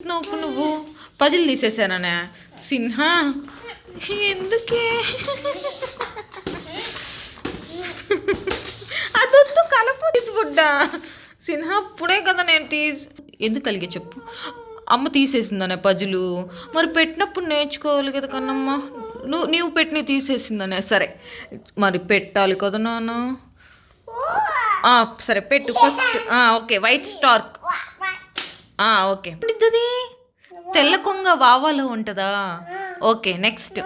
ఇప్పుడు నువ్వు పజిల్ తీసేసానా సిన్హా ఎందుకే అదొద్దు కలపు తీసుబుడ్డా సిన్హా ఇప్పుడే కదా నేను ఎందుకు కలిగే చెప్పు అమ్మ తీసేసిందనే పజిలు మరి పెట్టినప్పుడు నేర్చుకోవాలి కదా కన్నమ్మ నీవు పెట్టిన తీసేసిందనే సరే మరి పెట్టాలి కదా నాన్న సరే పెట్టు first okay white stork okay అది తెల్ల కొంగ వావాలో ఉంటుందా ఓకే నెక్స్ట్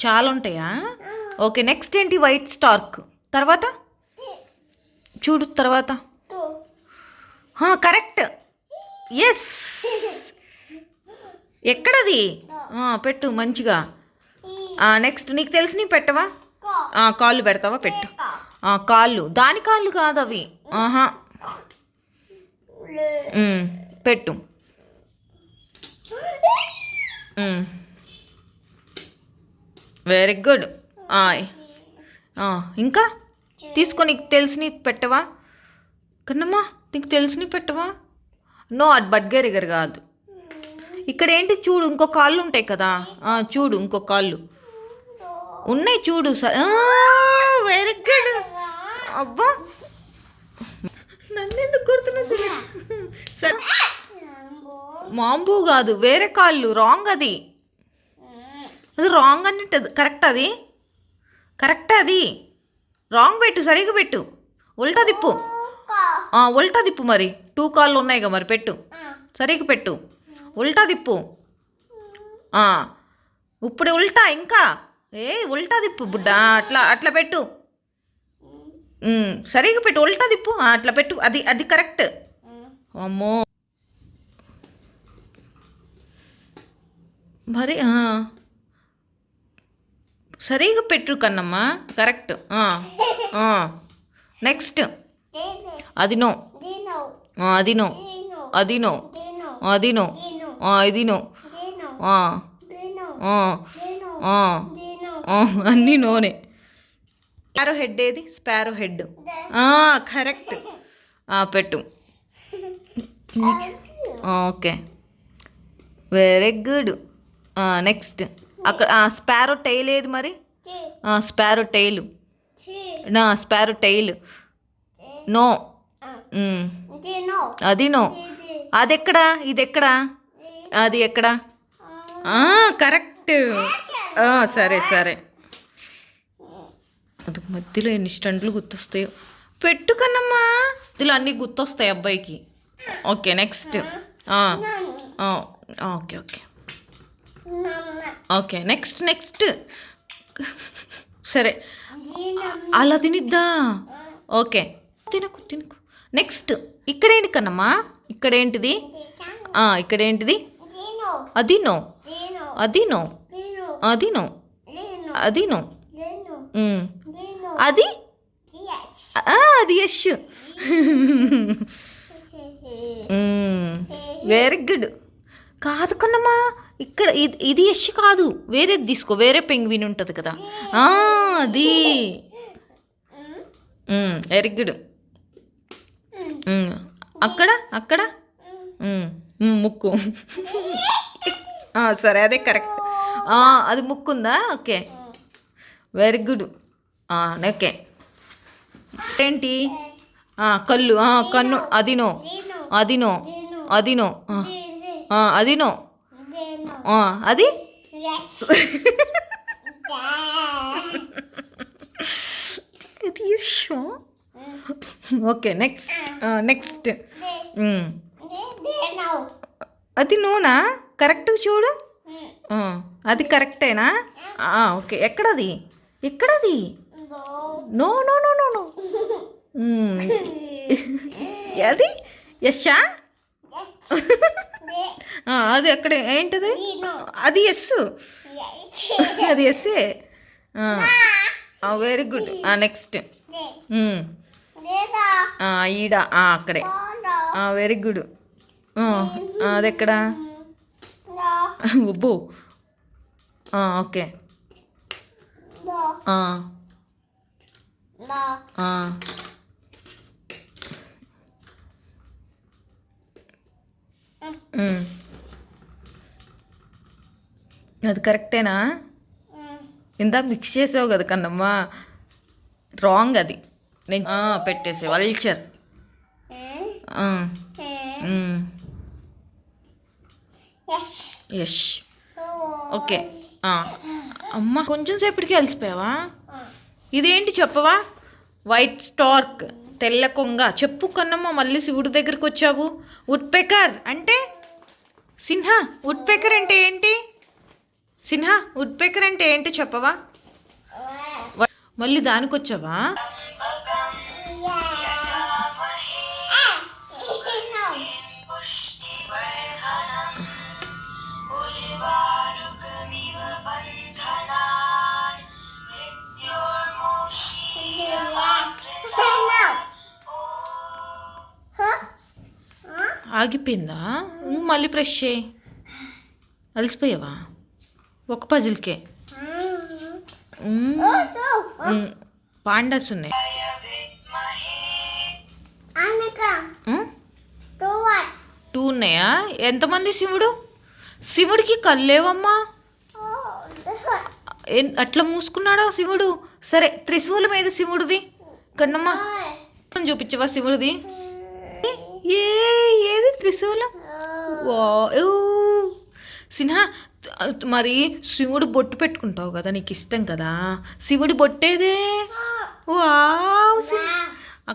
చాలా ఉంటాయా ఓకే నెక్స్ట్ ఏంటి వైట్ స్టార్క్ తర్వాత చూడు తర్వాత కరెక్ట్ ఎస్ ఎక్కడది పెట్టు మంచిగా నెక్స్ట్ నీకు తెలిసి పెట్టవా కాళ్ళు పెడతావా పెట్టు కాళ్ళు దాని కాళ్ళు కాదు అవి పెట్టు వెరీ గుడ్ ఇంకా తీసుకో నీకు తెలిసి పెట్టవా కన్నమ్మా నీకు తెలిసి పెట్టవా నో అది బడ్గరిగర్ కాదు ఇక్కడ ఏంటి చూడు ఇంకో కాళ్ళు ఉంటాయి కదా చూడు ఇంకో కాళ్ళు ఉన్నాయి చూడు వెరీ గుడ్ అబ్బా నన్ను ఎందుకు గుర్తున్నా సరే మాంబూ కాదు వేరే కాళ్ళు రాంగ్ అది రాంగ్ అంటే కరెక్ట్ అది రాంగ్ పెట్టు సరిగ్గా పెట్టు ఉల్టా తిప్పు మరి 2 కాళ్ళు ఉన్నాయి కదా మరి పెట్టు సరిగ్గా పెట్టు ఉల్టా తిప్పు ఇప్పుడు ఉల్టా ఇంకా ఉల్టా తిప్పు బుడ్డా అట్లా పెట్టు సరిగ్గా పెట్టు ఉల్టా తిప్పు అట్లా పెట్టు అది కరెక్ట్ అమ్మో మరి సరిగా పెట్టు కన్నమ్మా కరెక్ట్ నెక్స్ట్ అది నో అది నో అది నో అది నో ఇది నో అన్నీ నోనే స్పారో హెడ్ ఏది స్పారో హెడ్ కరెక్ట్ పెట్టు ఓకే వెరీ గుడ్ నెక్స్ట్ అక్కడ స్పారో టైల్ ఏది మరి sparrow tail sparrow tail no అది నో అది ఎక్కడా ఇది ఎక్కడా అది ఎక్కడా కరెక్ట్ సరే అది మధ్యలో ఎన్ని స్టంట్లు గుర్తొస్తాయో పెట్టు కన్నమ్మా మధ్యలో అన్నీ గుర్తొస్తాయి అబ్బాయికి ఓకే నెక్స్ట్ ఓకే నెక్స్ట్ సరే అలా తినిద్దా ఓకే తినకు నెక్స్ట్ ఇక్కడేంటి కన్నమ్మా ఇక్కడేంటిది అది నో అది నో అది నో అది నో అది అది యష్ వెరీ గుడ్ కాదు కన్నమ్మా ఇక్కడ ఇది యష్ కాదు వేరేది తీసుకో వేరే పెంగ్విన్ ఉంటుంది కదా అది వెరీ గుడ్ అక్కడ ముక్కు సరే అదే కరెక్ట్ అది ముక్కు ఉందా ఓకే వెరీ గుడ్ ఓకే ఏంటి కళ్ళు కన్ను అది నో అది నో అది నో అది నో అది ఓకే నెక్స్ట్ అది నోనా కరెక్ట్ చూడు అది కరెక్టేనా ఓకే ఎక్కడది no no no no no అది యశా అది అక్కడ ఏంటది అది ఎస్ అది ఎస్సే వెరీ గుడ్ నెక్స్ట్ ఈడ అక్కడే వెరీ గుడ్ అది ఎక్కడ ఉబ్బు ఓకే అది కరెక్టేనా? ఇందాక మిక్స్ చేసావు కదా కన్నమ్మ, రాంగ్ అది. నేను పెట్టేసే వల్చర్. యష్. ఓకే. అమ్మ కొంచెం సేపటికి అలసిపోయావా? ఇదేంటి చెప్పవా? వైట్ స్టార్క్, తెల్ల కొంగ. చెప్పు కన్నమ్మ, మళ్ళీ శివుడి దగ్గరికి వచ్చావు. వుడ్పెకర్ అంటే సిన్హా. వుడ్పెకర్ అంటే ఏంటి సిన్హా? వుడ్పెకర్ అంటే ఏంటి చెప్పవా? మళ్ళీ దానికి వచ్చావా? ఆగిపోయిందా? మళ్ళీ ప్రెస్ చేయి. అలసిపోయావా ఒక పజిల్కే? పాండాస్ ఉన్నాయి. టూ ఉన్నాయా? ఎంతమంది శివుడు? శివుడికి కళ్ళేవమ్మా, అట్లా మూసుకున్నాడా శివుడు? సరే, త్రిశూలం ఏది శివుడిది కన్నమ్మ? చూపించవా శివుడిది? ఏది త్రిశూలం? సిన్హా, మరి శివుడు బొట్టు పెట్టుకుంటావు కదా, నీకు ఇష్టం కదా, శివుడి బొట్టేదే? వావ్ సిన్హా.